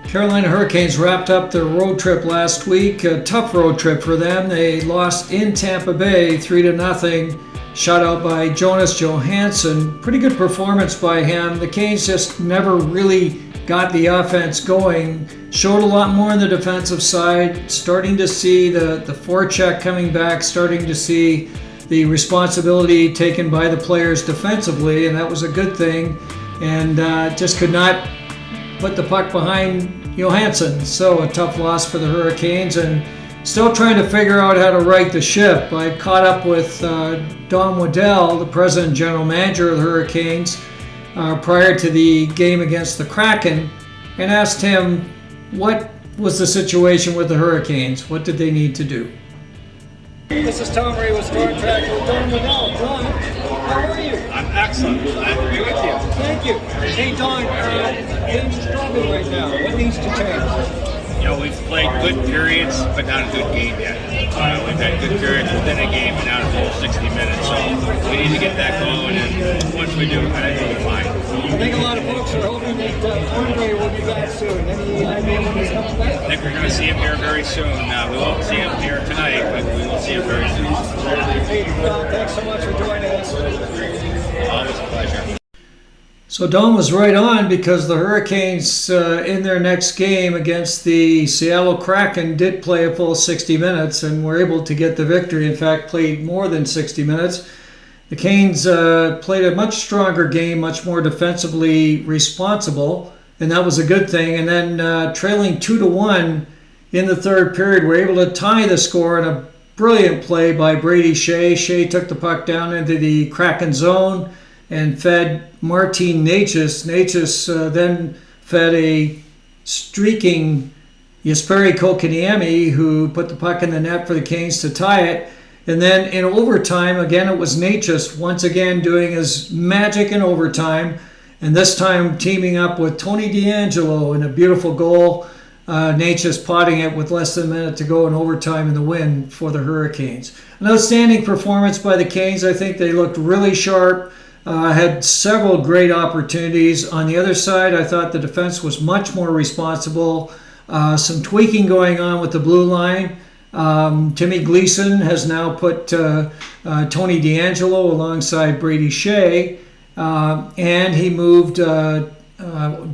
Carolina Hurricanes wrapped up their road trip last week. A tough road trip for them. They lost in Tampa Bay 3-0. Shut out by Jonas Johansson. Pretty good performance by him. The Canes just never really got the offense going. Showed a lot more on the defensive side. Starting to see the forecheck coming back. Starting to see the responsibility taken by the players defensively, and that was a good thing. And just could not put the puck behind Johansson. So a tough loss for the Hurricanes, and still trying to figure out how to right the ship. I caught up with Don Waddell, the president and general manager of the Hurricanes, prior to the game against the Kraken, and asked him what was the situation with the Hurricanes. What did they need to do? This is Tom Ray with stormTRacker with Don Waddell. Don, how are you? I'm excellent. Glad to be with you. Thank you. Hey Don, game's struggling right now. What needs to change? You know, we've played good periods, but not a good game yet. We've had good periods within a game, and not a full 60 minutes. So we need to get that going, and once we do, I think we'll be fine. I think a lot of folks are hoping that Andre will be back soon. Any idea when he's coming back? I think we're going to see him here very soon. We won't see him here tonight, but we will see him very soon. Hey, Don, thanks so much for joining us. Always a pleasure. So Don was right on, because the Hurricanes in their next game against the Seattle Kraken did play a full 60 minutes and were able to get the victory. In fact, played more than 60 minutes. The Canes played a much stronger game, much more defensively responsible, and that was a good thing. And then trailing 2-1 in the third period, were able to tie the score in a brilliant play by Brady Shea. Shea took the puck down into the Kraken zone and fed Martin Necas. Necas then fed a streaking Jesperi Kotkaniemi, who put the puck in the net for the Canes to tie it. And then in overtime, again, it was Necas once again doing his magic in overtime, and this time teaming up with Tony DeAngelo in a beautiful goal. Necas potting it with less than a minute to go in overtime in the win for the Hurricanes. An outstanding performance by the Canes. I think they looked really sharp. Had several great opportunities. On the other side, I thought the defense was much more responsible. Some tweaking going on with the blue line. Timmy Gleason has now put Tony DeAngelo alongside Brady Shea, and he moved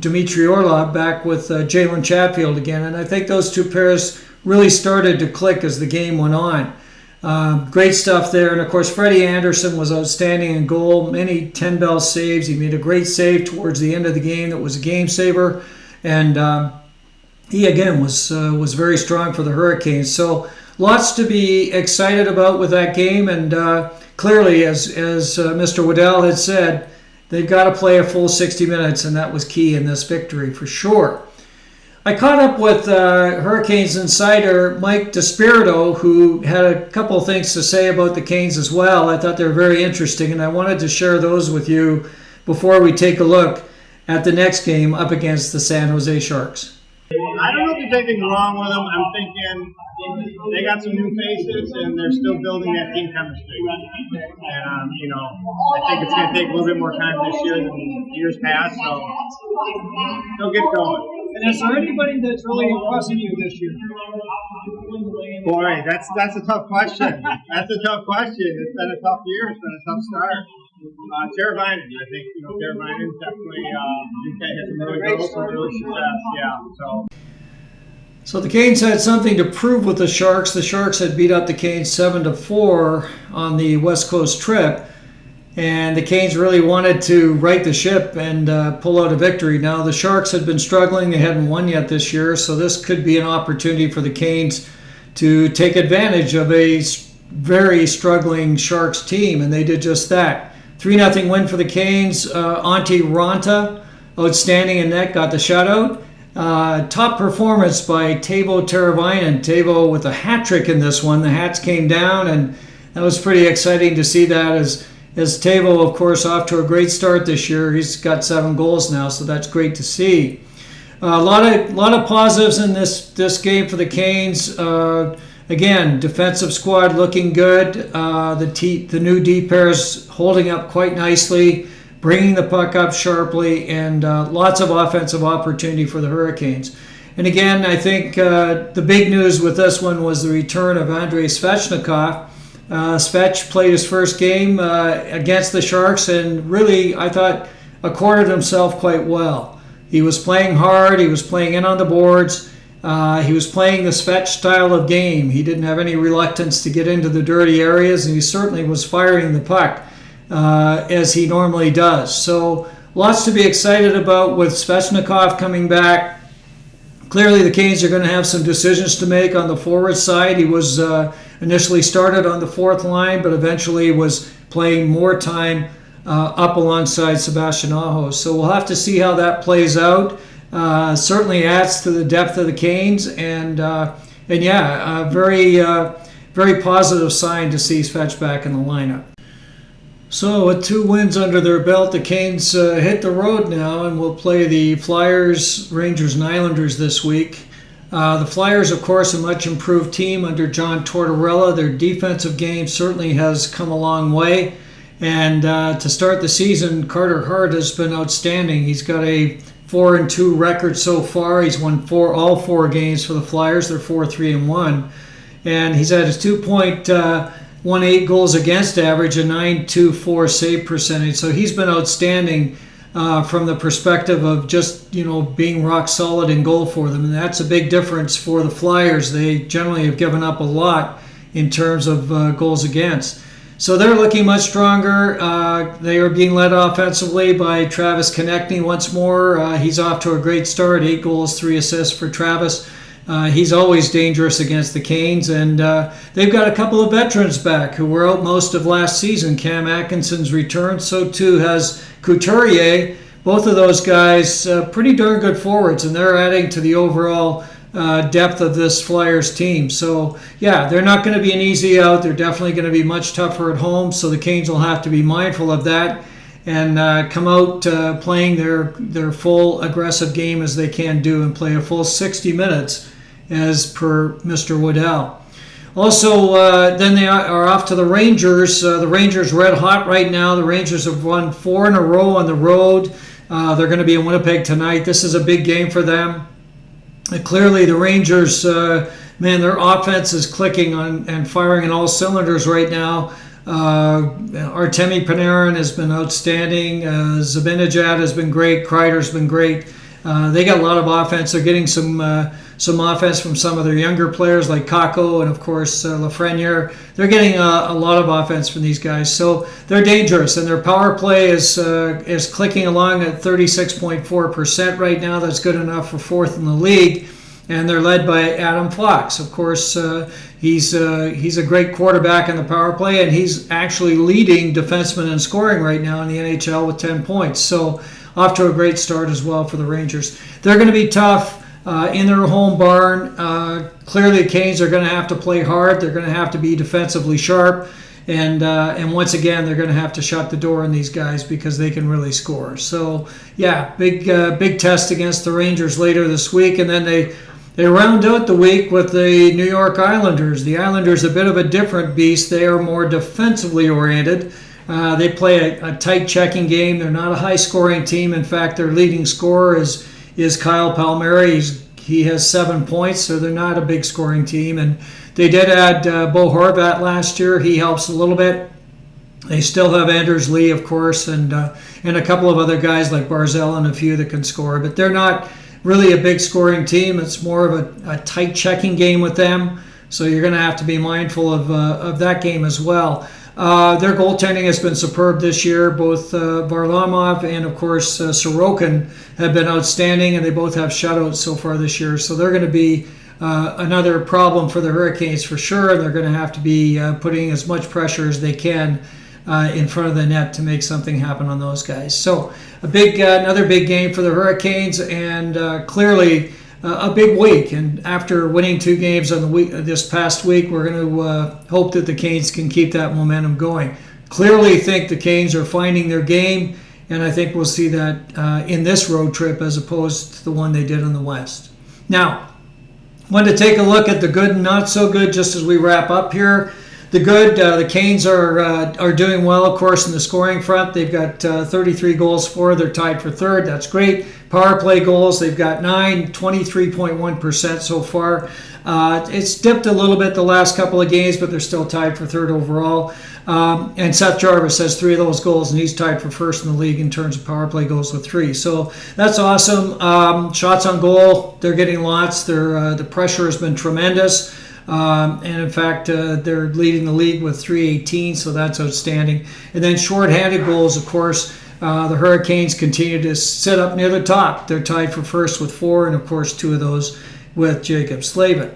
Dmitry Orlov back with Jalen Chatfield again. And I think those two pairs really started to click as the game went on. Great stuff there. And of course, Freddie Anderson was outstanding in goal. Many 10-bell saves. He made a great save towards the end of the game that was a game saver. And he again was very strong for the Hurricanes. So lots to be excited about with that game. And clearly, as Mr. Waddell had said, they've got to play a full 60 minutes, and that was key in this victory for sure. I caught up with Hurricanes insider Mike DeSpirito, who had a couple of things to say about the Canes as well. I thought they were very interesting, and I wanted to share those with you before we take a look at the next game up against the San Jose Sharks. I don't know if there's anything wrong with them. I'm thinking they got some new faces, and they're still building that team chemistry. And, I think it's going to take a little bit more time this year than years past, so they'll get going. And is there anybody that's really impressing you this year? Boy, that's a tough question. That's a tough question. It's been a tough year. It's been a tough start. Teravainen, I think, Teravainen definitely has some really growth, some really success. Yeah, So the Canes had something to prove with the Sharks. The Sharks had beat up the Canes 7-4 on the West Coast trip, and the Canes really wanted to right the ship and pull out a victory. Now the Sharks had been struggling; they hadn't won yet this year, so this could be an opportunity for the Canes to take advantage of a very struggling Sharks team, and they did just that. 3-0 win for the Canes. Antti Ranta, outstanding in net, got the shutout. Top performance by Teuvo Teravainen. Teuvo with a hat trick in this one. The hats came down, and that was pretty exciting to see that as Teuvo, of course, off to a great start this year. He's got 7 goals now, so that's great to see. A lot of positives in this game for the Canes. Again, defensive squad looking good. The new D pairs holding up quite nicely, bringing the puck up sharply, and lots of offensive opportunity for the Hurricanes. And again, I think the big news with this one was the return of Andrei Svechnikov. Svech played his first game against the Sharks and really, I thought, accorded himself quite well. He was playing hard. He was playing in on the boards. He was playing the Svech style of game. He didn't have any reluctance to get into the dirty areas, and he certainly was firing the puck as he normally does. So lots to be excited about with Svechnikov coming back. Clearly, the Canes are going to have some decisions to make on the forward side. He was initially started on the fourth line, but eventually was playing more time up alongside Sebastian Aho. So we'll have to see how that plays out. Certainly adds to the depth of the Canes, and yeah, a very positive sign to see Svech back in the lineup. So with 2 wins under their belt, the Canes hit the road now and will play the Flyers, Rangers, and Islanders this week. The Flyers, of course, a much improved team under John Tortorella. Their defensive game certainly has come a long way. And to start the season, Carter Hart has been outstanding. He's got a 4-2 record so far. He's won all 4 games for the Flyers. They're 4-3-1. And he's at his 2.18 goals against average, a 9.24 save percentage. So he's been outstanding from the perspective of just, being rock solid in goal for them. And that's a big difference for the Flyers. They generally have given up a lot in terms of goals against. So they're looking much stronger. They are being led offensively by Travis Konecny once more. He's off to a great start, 8 goals, 3 assists for Travis. He's always dangerous against the Canes, and they've got a couple of veterans back who were out most of last season. Cam Atkinson's returned, so too has Couturier. Both of those guys pretty darn good forwards, and they're adding to the overall depth of this Flyers team. So, yeah, they're not going to be an easy out. They're definitely going to be much tougher at home, so the Canes will have to be mindful of that and come out playing their full aggressive game as they can do and play a full 60 minutes as per Mr. Waddell. Also, then they are off to the Rangers. The Rangers red hot right now. The Rangers have won 4 in a row on the road. They're going to be in Winnipeg tonight. This is a big game for them. Clearly, the Rangers, their offense is clicking and firing on all cylinders right now. Artemi Panarin has been outstanding. Zibanejad has been great. Kreider's been great. They got a lot of offense. They're getting some offense from some of their younger players like Kakko and, of course, Lafreniere. They're getting a lot of offense from these guys. So they're dangerous, and their power play is clicking along at 36.4% right now. That's good enough for 4th in the league. And they're led by Adam Fox. Of course, he's a great quarterback in the power play, and he's actually leading defensemen in scoring right now in the NHL with 10 points. So off to a great start as well for the Rangers. They're going to be tough in their home barn. Clearly, the Canes are going to have to play hard. They're going to have to be defensively sharp. And once again, they're going to have to shut the door on these guys because they can really score. So, yeah, big test against the Rangers later this week. And then they round out the week with the New York Islanders. The Islanders, a bit of a different beast. They are more defensively oriented. They play a tight checking game. They're not a high-scoring team. In fact, their leading scorer is Kyle Palmieri. He has 7 points, so they're not a big scoring team. And they did add Bo Horvat last year. He helps a little bit. They still have Anders Lee, of course, and a couple of other guys like Barzell and a few that can score. But they're not really a big scoring team. It's more of a tight checking game with them. So you're going to have to be mindful of that game as well. Their goaltending has been superb this year. Both Varlamov and, of course, Sorkin have been outstanding, and they both have shutouts so far this year. So they're going to be another problem for the Hurricanes for sure, and they're going to have to be putting as much pressure as they can in front of the net to make something happen on those guys. So another big game for the Hurricanes, and clearly a big week. And after winning 2 games on the week this past week, we're going to hope that the Canes can keep that momentum going. Clearly think the Canes are finding their game, and I think we'll see that in this road trip as opposed to the one they did in the West. Now, I want to take a look at the good and not so good just as we wrap up here. the good. The Canes are doing well, of course, in the scoring front. They've got 33 goals for. They're tied for third. That's great. Power play goals, they've got 9, 23.1% so far. It's dipped a little bit the last couple of games, but they're still tied for third overall. And Seth Jarvis has 3 of those goals, and he's tied for first in the league in terms of power play goals with 3. So that's awesome. Shots on goal, they're getting lots. The pressure has been tremendous. And in fact, they're leading the league with 318, so that's outstanding. And then shorthanded goals, of course, the Hurricanes continue to sit up near the top. They're tied for first with 4, and of course 2 of those with Jacob Slavin.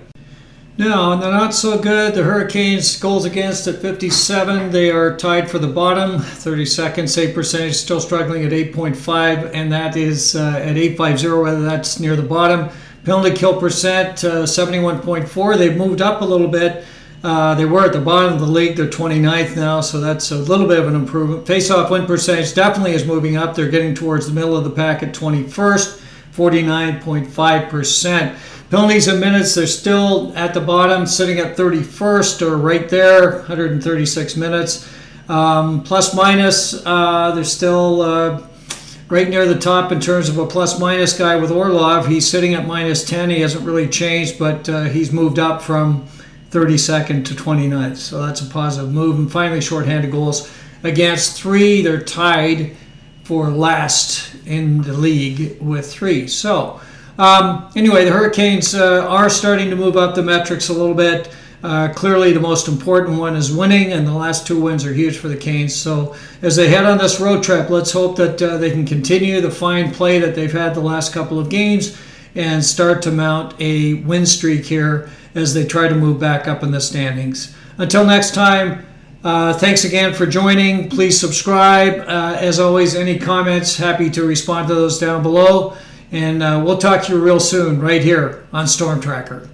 Now, on the not so good, the Hurricanes goals against at 57. They are tied for the bottom. 32nd save percentage, still struggling at 8.5, and that is at 850, whether that's near the bottom. Penalty kill percent, 71.4. They've moved up a little bit. They were at the bottom of the league. They're 29th now, so that's a little bit of an improvement. Face-off win percentage definitely is moving up. They're getting towards the middle of the pack at 21st, 49.5%. Penalties and minutes, they're still at the bottom, sitting at 31st or right there, 136 minutes. Plus minus, they're still right near the top in terms of a plus minus guy with Orlov. He's sitting at minus 10. He hasn't really changed, but he's moved up from 32nd to 29th. So that's a positive move. And finally, shorthanded goals against 3. They're tied for last in the league with 3. So anyway, the Hurricanes are starting to move up the metrics a little bit. Clearly, the most important one is winning, and the last 2 wins are huge for the Canes. So as they head on this road trip, let's hope that they can continue the fine play that they've had the last couple of games and start to mount a win streak here as they try to move back up in the standings. Until next time, thanks again for joining. Please subscribe. As always, any comments, happy to respond to those down below. And we'll talk to you real soon right here on stormTRacker.